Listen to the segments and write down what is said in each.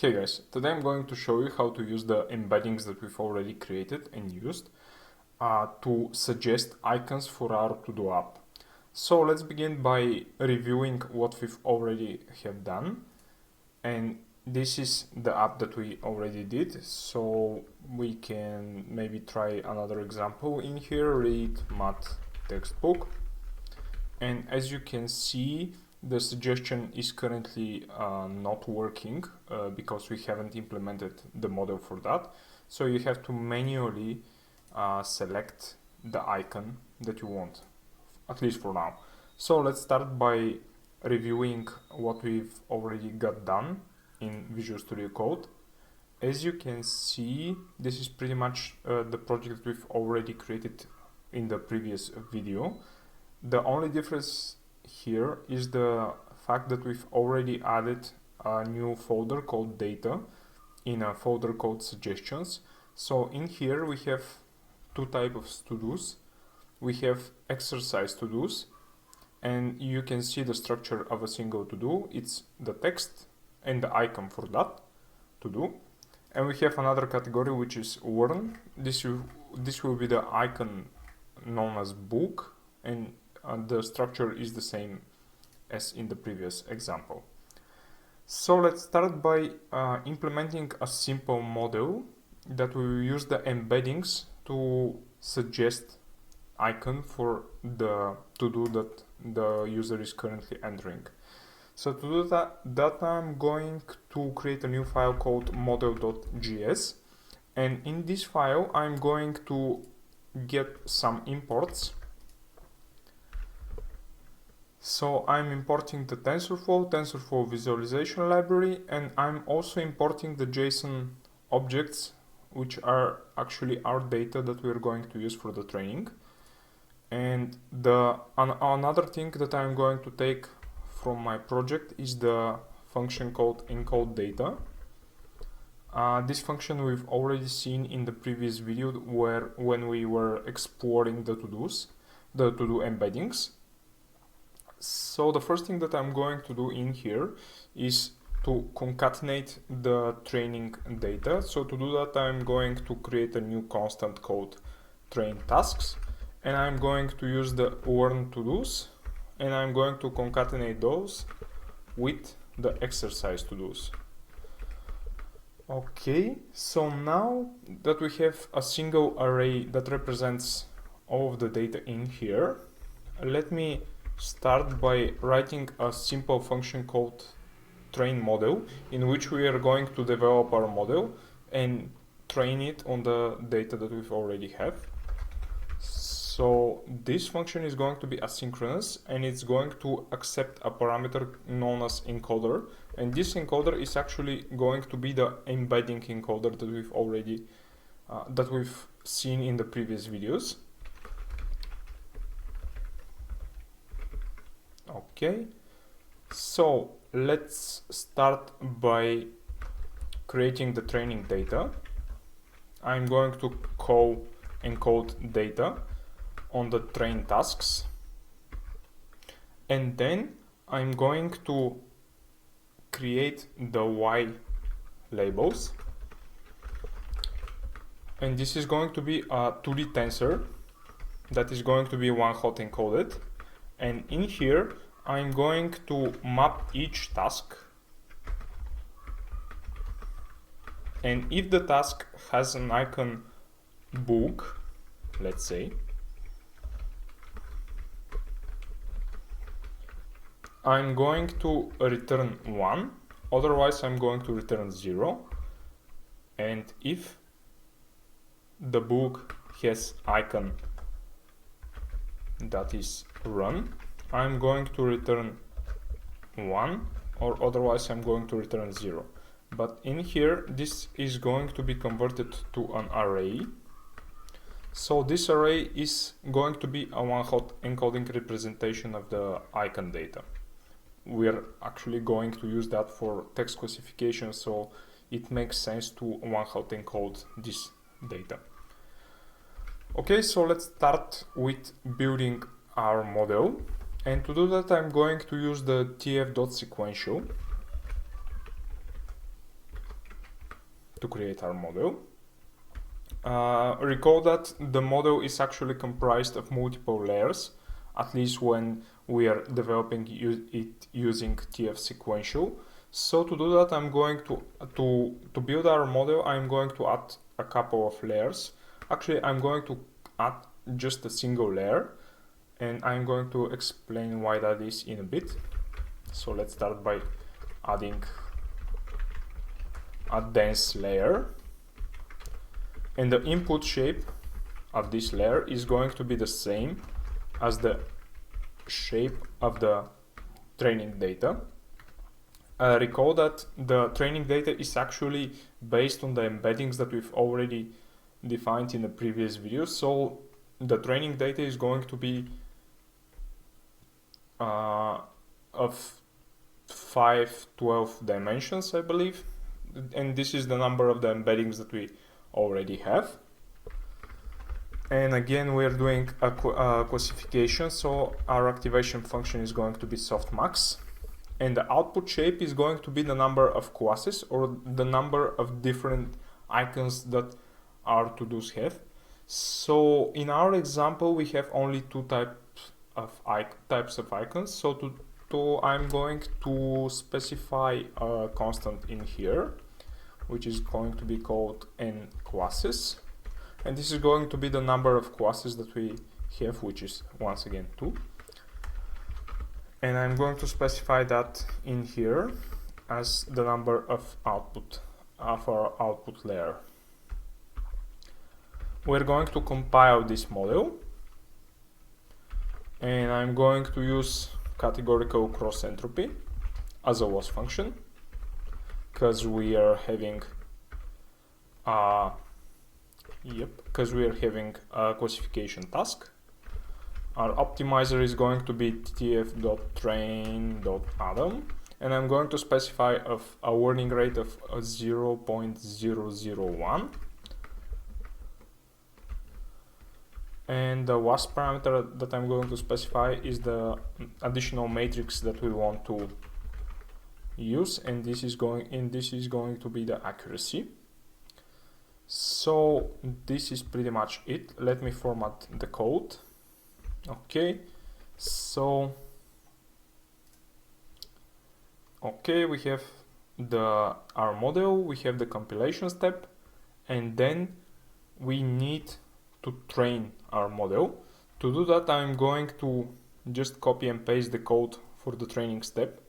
Hey guys, today I'm going to show you how to use the embeddings that we've already created and used to suggest icons for our ToDo app. So let's begin by reviewing what we've already have done. And this is the app that we already did. So we can maybe try another example in here, read math textbook. And as you can see, the suggestion is currently not working because we haven't implemented the model for that. So you have to manually select the icon that you want, at least for now. So let's start by reviewing what we've already got done in Visual Studio Code. As you can see, this is pretty much the project that we've already created in the previous video. The only difference here is the fact that we've already added a new folder called data in a folder called suggestions. So in here we have two types of to-dos. We have exercise to-dos, and you can see the structure of a single to-do. It's the text and the icon for that to-do. And we have another category which is warn. This will be the icon known as book, and the structure is the same as in the previous example. So let's start by implementing a simple model that will use the embeddings to suggest icon for the to-do that the user is currently entering. So to do that I'm going to create a new file called model.js, and in this file I'm going to get some imports. So I'm importing the TensorFlow visualization library, and I'm also importing the JSON objects, which are actually our data that we're going to use for the training. And another thing that I'm going to take from my project is the function called encode data. This function we've already seen in the previous video when we were exploring the to-do embeddings. So the first thing that I'm going to do in here is to concatenate the training data. So to do that, I'm going to create a new constant called train tasks, and I'm going to use the warn to-dos, and I'm going to concatenate those with the exercise to-dos. Okay, so now that we have a single array that represents all of the data in here, let me start by writing a simple function called train model, in which we are going to develop our model and train it on the data that we already have. So this function is going to be asynchronous, and it's going to accept a parameter known as encoder, and this encoder is actually going to be the embedding encoder that we've already seen in the previous videos. Okay, so let's start by creating the training data. I'm going to call encode data on the train tasks, and then I'm going to create the Y labels, and this is going to be a 2D tensor that is going to be one-hot encoded. And in here, I'm going to map each task. And if the task has an icon book, let's say, I'm going to return 1, otherwise I'm going to return 0. And if the book has icon that is run, I'm going to return 1, or otherwise I'm going to return 0. But in here, this is going to be converted to an array. So this array is going to be a one-hot encoding representation of the icon data. We're actually going to use that for text classification, so it makes sense to one-hot encode this data. Okay, so let's start with building our model, and to do that I'm going to use the tf.sequential, to create our model. Recall that the model is actually comprised of multiple layers, at least when we are developing it using TF sequential. So to do that, I'm going to build our model, I'm going to add a couple of layers. Actually, I'm going to add just a single layer, and I'm going to explain why that is in a bit. So let's start by adding a dense layer. And the input shape of this layer is going to be the same as the shape of the training data. Recall that the training data is actually based on the embeddings that we've already defined in the previous video. So the training data is going to be of 512 dimensions, I believe. And this is the number of the embeddings that we already have. And again, we're doing a classification, so our activation function is going to be softmax, and the output shape is going to be the number of classes or the number of different icons that our to-dos have. So in our example, we have only two types of icons. So I'm going to specify a constant in here, which is going to be called n classes, and this is going to be the number of classes that we have, which is once again 2. And I'm going to specify that in here as the number of output of our output layer. We're going to compile this model, and I'm going to use categorical cross entropy as a loss function, because we are having a classification task. Our optimizer is going to be tf.train.atom, and I'm going to specify a warning rate of 0.001. And the last parameter that I'm going to specify is the additional matrix that we want to use, and this is going to be the accuracy. So this is pretty much it. Let me format the code. Okay, so we have our model, we have the compilation step, and then we need to train our model. To do that, I'm going to just copy and paste the code for the training step,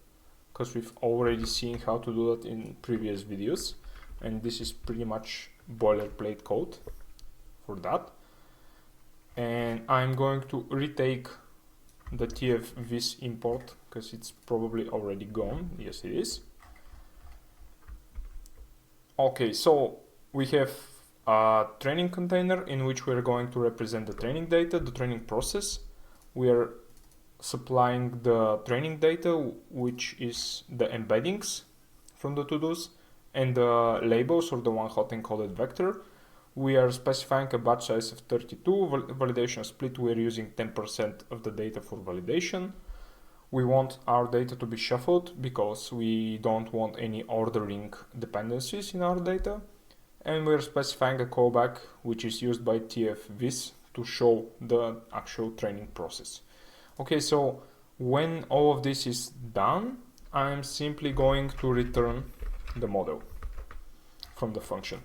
because we've already seen how to do that in previous videos, and this is pretty much boilerplate code for that. And I'm going to retake the tf.vis import, because it's probably already gone. Yes, it is. Okay, so we have a training container in which we're going to represent the training data, the training process. We are supplying the training data, which is the embeddings from the to-dos, and the labels, or the one-hot encoded vector. We are specifying a batch size of 32, validation split, we are using 10% of the data for validation. We want our data to be shuffled because we don't want any ordering dependencies in our data. And we're specifying a callback, which is used by tf.vis to show the actual training process. Okay, so when all of this is done, I'm simply going to return the model from the function.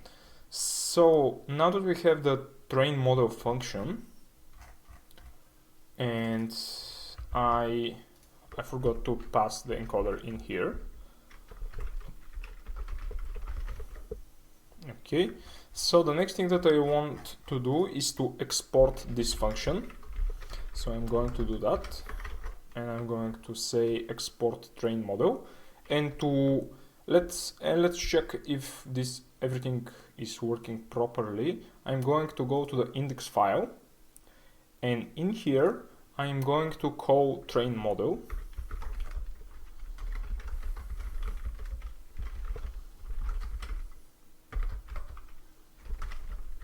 So now that we have the train model function, and I forgot to pass the encoder in here. Okay, so the next thing that I want to do is to export this function. So I'm going to do that, and I'm going to say export train model, and let's check if everything is working properly. I'm going to go to the index file, and in here I'm going to call train model,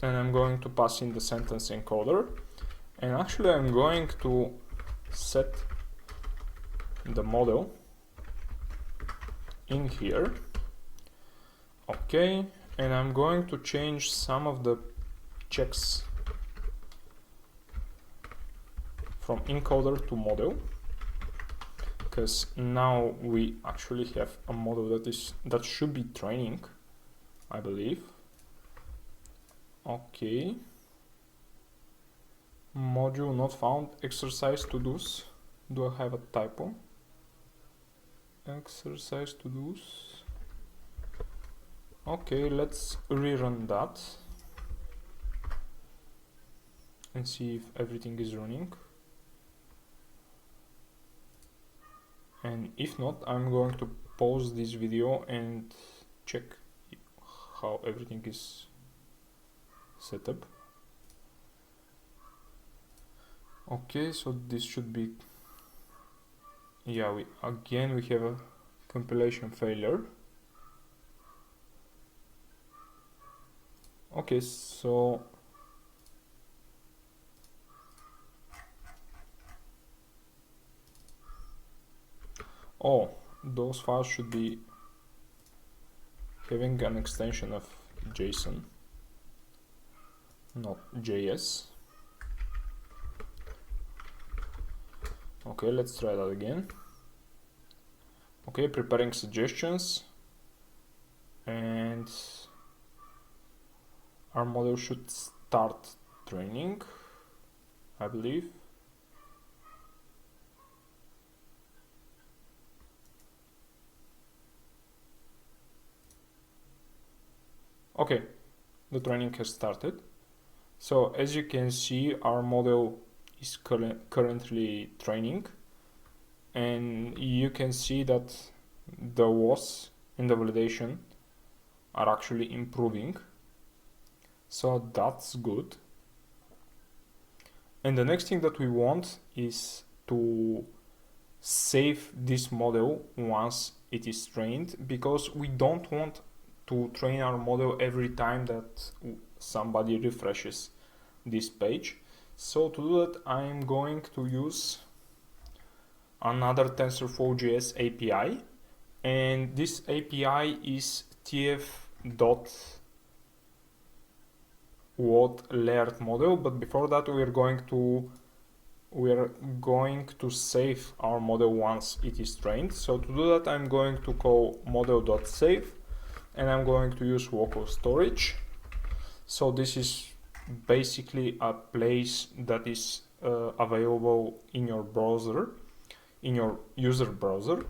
and I'm going to pass in the sentence encoder, and actually I'm going to set the model in here. Okay, and I'm going to change some of the checks from encoder to model, because now we actually have a model that should be training, I believe. Okay, module not found, exercise to do's. Do I have a typo? Exercise to do's. Okay, let's rerun that and see if everything is running. And if not, I'm going to pause this video and check how everything is set up. Okay, so this should be, yeah, we have a compilation failure. Okay, so those files should be having an extension of JSON, not JS. Okay, let's try that again. Okay, preparing suggestions, and our model should start training, I believe. Okay, the training has started. So as you can see, our model is currently training, and you can see that the WOS and the validation are actually improving. So that's good. And the next thing that we want is to save this model once it is trained, because we don't want to train our model every time that somebody refreshes this page. So to do that, I'm going to use another TensorFlow.js API, and this API is tf.what_layered model. But before that, we are going to save our model once it is trained. So to do that, I'm going to call model.save, and I'm going to use local storage. So this is basically a place that is available in your browser, in your user browser.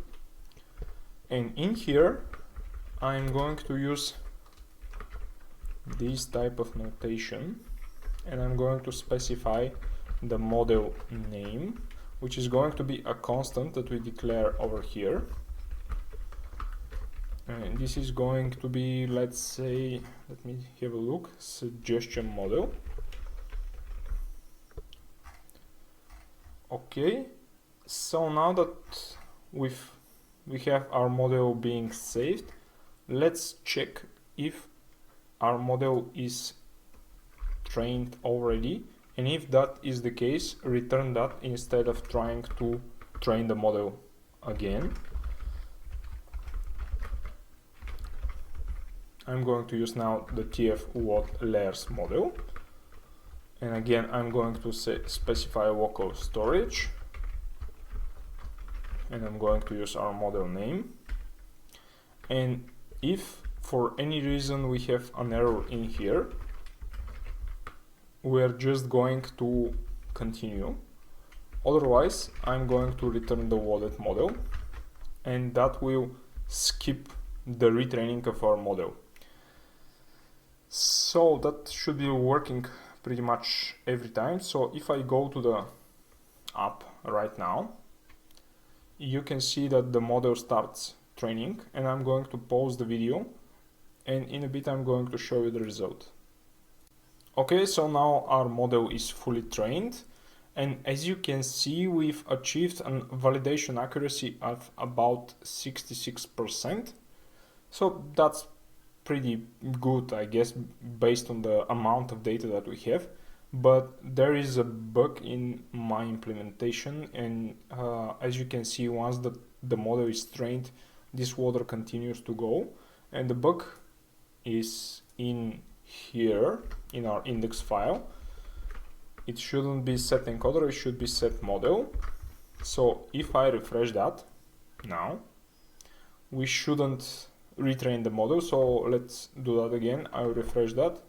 And in here, I'm going to use this type of notation, and I'm going to specify the model name, which is going to be a constant that we declare over here. And this is going to be, let's say, let me have a look, suggestion model. Okay, so now that we have our model being saved, let's check if our model is trained already, and if that is the case, return that instead of trying to train the model again. I'm going to use now the tf.what_layers model, and again I'm going to specify local storage, and I'm going to use our model name. And if for any reason we have an error in here, we're just going to continue. Otherwise, I'm going to return the wallet model, and that will skip the retraining of our model. So that should be working pretty much every time. So if I go to the app right now, you can see that the model starts training, and I'm going to pause the video, and in a bit I'm going to show you the result. Okay, so now our model is fully trained, and as you can see, we've achieved a validation accuracy of about 66%. So that's pretty good, I guess, based on the amount of data that we have. But there is a bug in my implementation, and as you can see, once the model is trained, this water continues to go, and the bug is in here in our index file. It shouldn't be set encoder, it should be set model. So if I refresh that now, we shouldn't retrain the model. So let's do that again. I'll refresh that,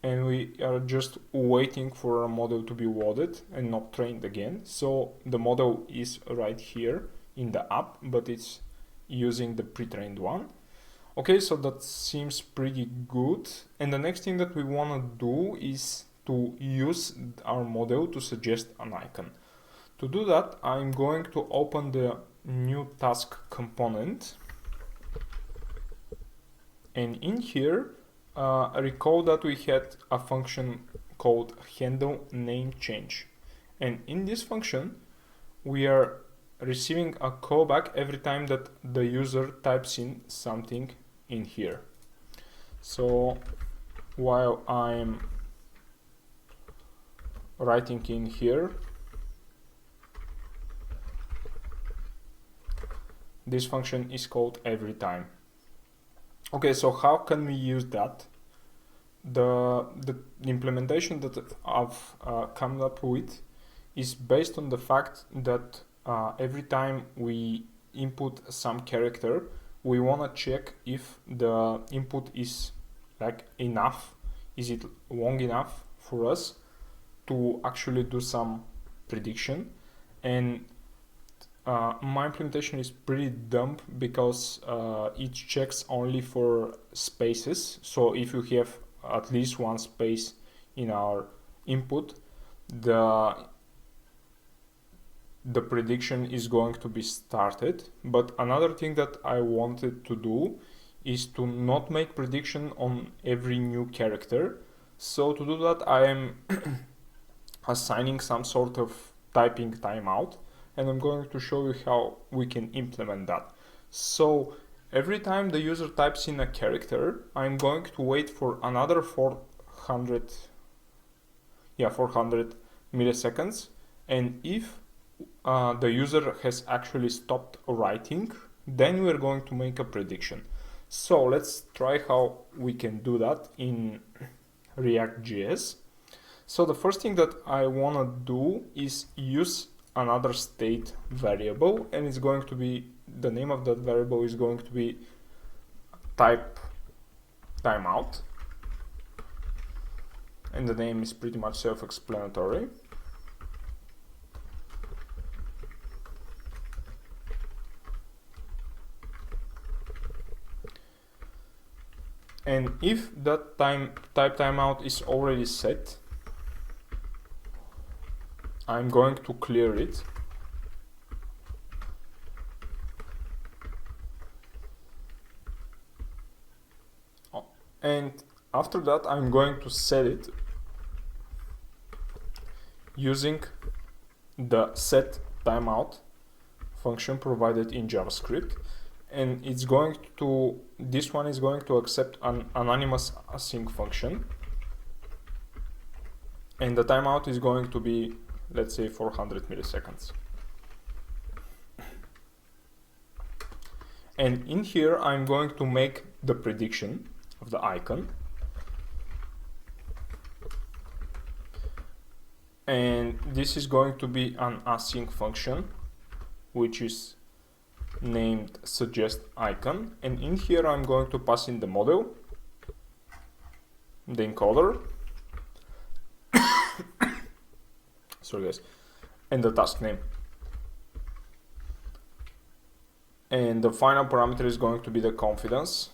and we are just waiting for a model to be loaded and not trained again. So the model is right here in the app, but it's using the pre-trained one. Okay, so that seems pretty good. And the next thing that we want to do is to use our model to suggest an icon. To do that, I'm going to open the new task component. And in here, recall that we had a function called handle name change. And in this function, we are receiving a callback every time that the user types in something in here. So while I'm writing in here, this function is called every time. Okay, so how can we use that? The implementation that I've come up with is based on the fact that every time we input some character, we want to check if the input is like enough, is it long enough for us to actually do some prediction. And my implementation is pretty dumb because it checks only for spaces. So if you have at least one space in our input, the prediction is going to be started. But another thing that I wanted to do is to not make prediction on every new character. So to do that, I am assigning some sort of typing timeout, and I'm going to show you how we can implement that. So every time the user types in a character, I'm going to wait for another 400 milliseconds, and if the user has actually stopped writing, then we're going to make a prediction. So let's try how we can do that in React.js. So the first thing that I want to do is use another state variable, and it's going to be, the name of that variable is going to be type timeout, and the name is pretty much self-explanatory. And if that type timeout is already set, I'm going to clear it. And after that, I'm going to set it using the set timeout function provided in JavaScript. And it's going to, this one is going to accept an anonymous async function. And the timeout is going to be, let's say, 400 milliseconds. And in here, I'm going to make the prediction of the icon. And this is going to be an async function, which is named suggest icon. And in here, I'm going to pass in the model, the encoder, sorry guys, and the task name. And the final parameter is going to be the confidence.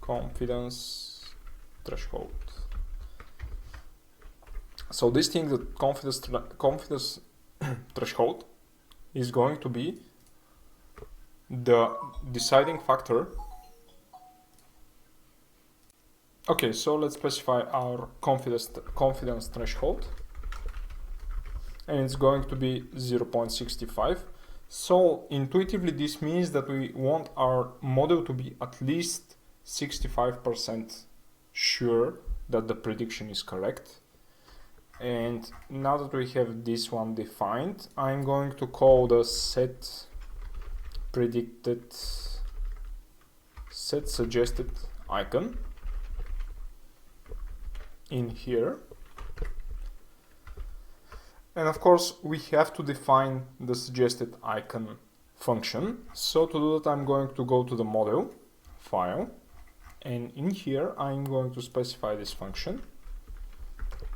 Confidence threshold. So this thing, the confidence threshold, is going to be the deciding factor. Okay, so let's specify our confidence threshold, and it's going to be 0.65. So intuitively, this means that we want our model to be at least 65% sure that the prediction is correct. And now that we have this one defined, I'm going to call the set predicted set suggested icon in here. And of course, we have to define the suggested icon function. So to do that, I'm going to go to the model file, and in here, I'm going to specify this function.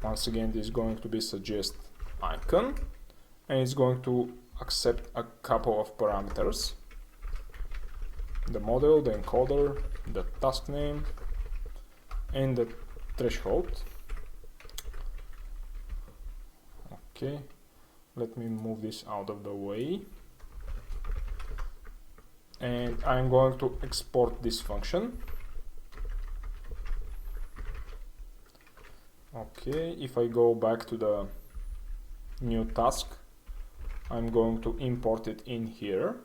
Once again, this is going to be suggest icon, and it's going to accept a couple of parameters: the model, the encoder, the task name, and the threshold. Okay, let me move this out of the way. And I'm going to export this function. Okay, if I go back to the new task, I'm going to import it in here.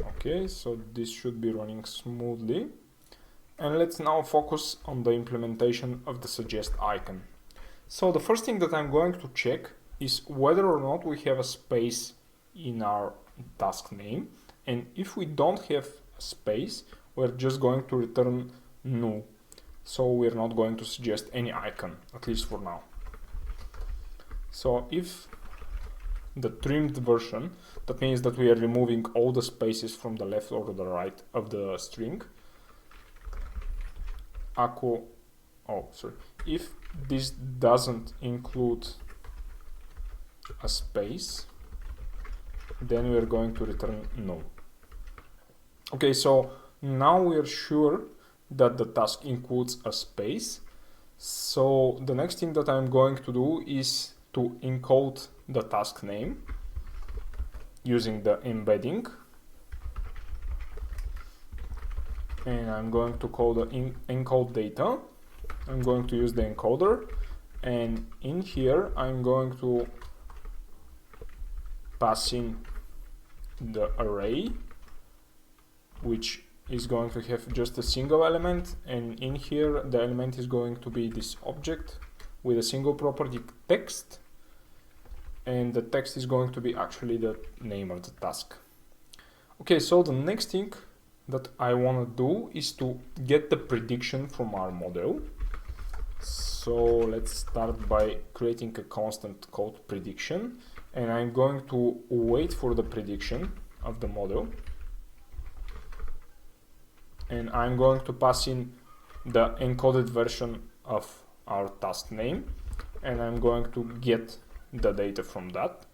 Okay, so this should be running smoothly. And let's now focus on the implementation of the suggest icon. So the first thing that I'm going to check is whether or not we have a space in our task name. And if we don't have a space, we're just going to return null. So we're not going to suggest any icon, at least for now. So if the trimmed version, that means that we are removing all the spaces from the left or the right of the string. If this doesn't include a space, then we are going to return null. Okay, so now we are sure that the task includes a space. So the next thing that I'm going to do is to encode the task name using the embedding. And I'm going to call the encode data. I'm going to use the encoder, and in here I'm going to pass in the array, which is going to have just a single element, and in here the element is going to be this object with a single property text, and the text is going to be actually the name of the task. Okay, so the next thing that I want to do is to get the prediction from our model. So let's start by creating a constant called prediction, and I'm going to wait for the prediction of the model, and I'm going to pass in the encoded version of our task name, and I'm going to get the data from that.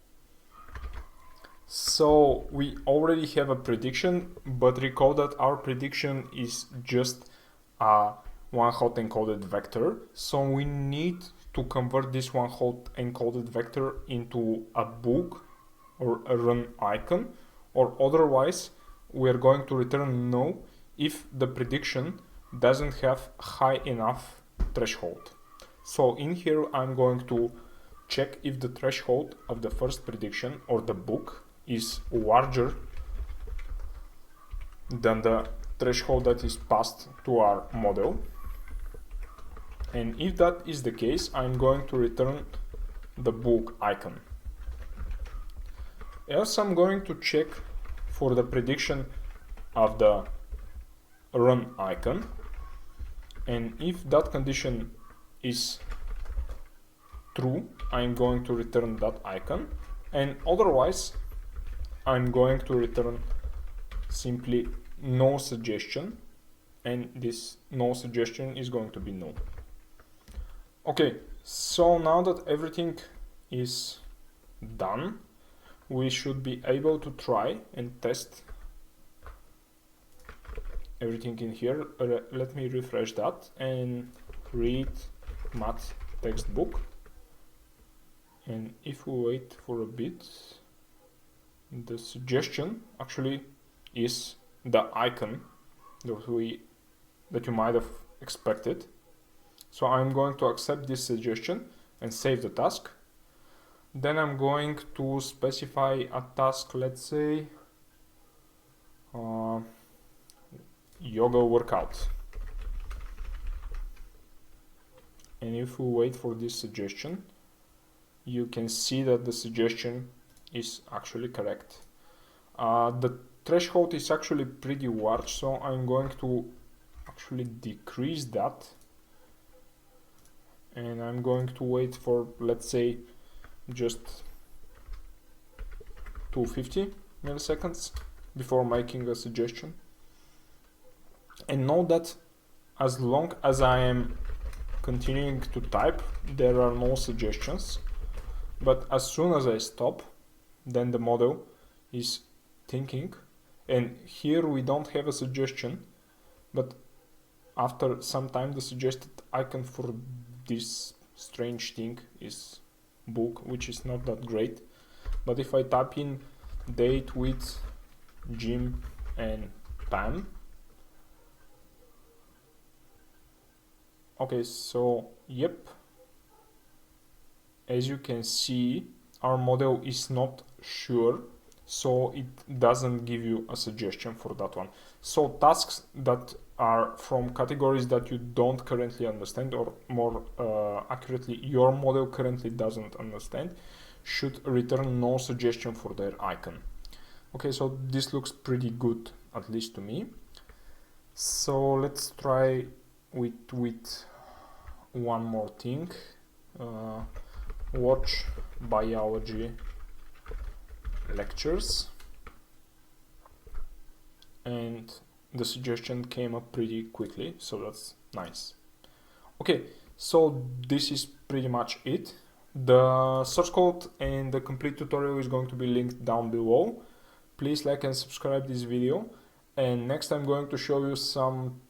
So we already have a prediction, but recall that our prediction is just a one-hot encoded vector. So we need to convert this one-hot encoded vector into a book or a run icon, or otherwise we are going to return null if the prediction doesn't have high enough threshold. So in here I'm going to check if the threshold of the first prediction or the book is larger than the threshold that is passed to our model. And if that is the case, I'm going to return the book icon. Else I'm going to check for the prediction of the run icon, and if that condition is true, I'm going to return that icon, and otherwise I'm going to return simply no suggestion, and this no suggestion is going to be null. Okay, so now that everything is done, we should be able to try and test everything in here. Let me refresh that and read math textbook. And if we wait for a bit, the suggestion actually is the icon that you might have expected. So I'm going to accept this suggestion and save the task. Then I'm going to specify a task, let's say yoga workout. And if we wait for this suggestion, you can see that the suggestion is actually correct. The threshold is actually pretty large, so I'm going to actually decrease that, and I'm going to wait for, let's say, just 250 milliseconds before making a suggestion. And note that as long as I am continuing to type, there are no suggestions, but as soon as I stop, then the model is thinking, and here we don't have a suggestion, but after some time the suggested icon for this strange thing is book, which is not that great. But if I type in date with Jim and Pam, okay, so yep, as you can see, our model is not sure, so it doesn't give you a suggestion for that one. So tasks that are from categories that you don't currently understand, or more accurately, your model currently doesn't understand, should return no suggestion for their icon. Okay, so this looks pretty good, at least to me. So let's try with one more thing. Watch biology lectures, and the suggestion came up pretty quickly, so that's nice. Okay, so this is pretty much it. The source code and the complete tutorial is going to be linked down below. Please like and subscribe this video, and next I'm going to show you some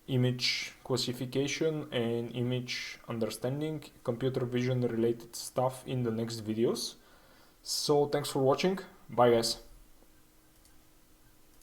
image classification and image understanding, computer vision related stuff in the next videos. So thanks for watching. Bye guys.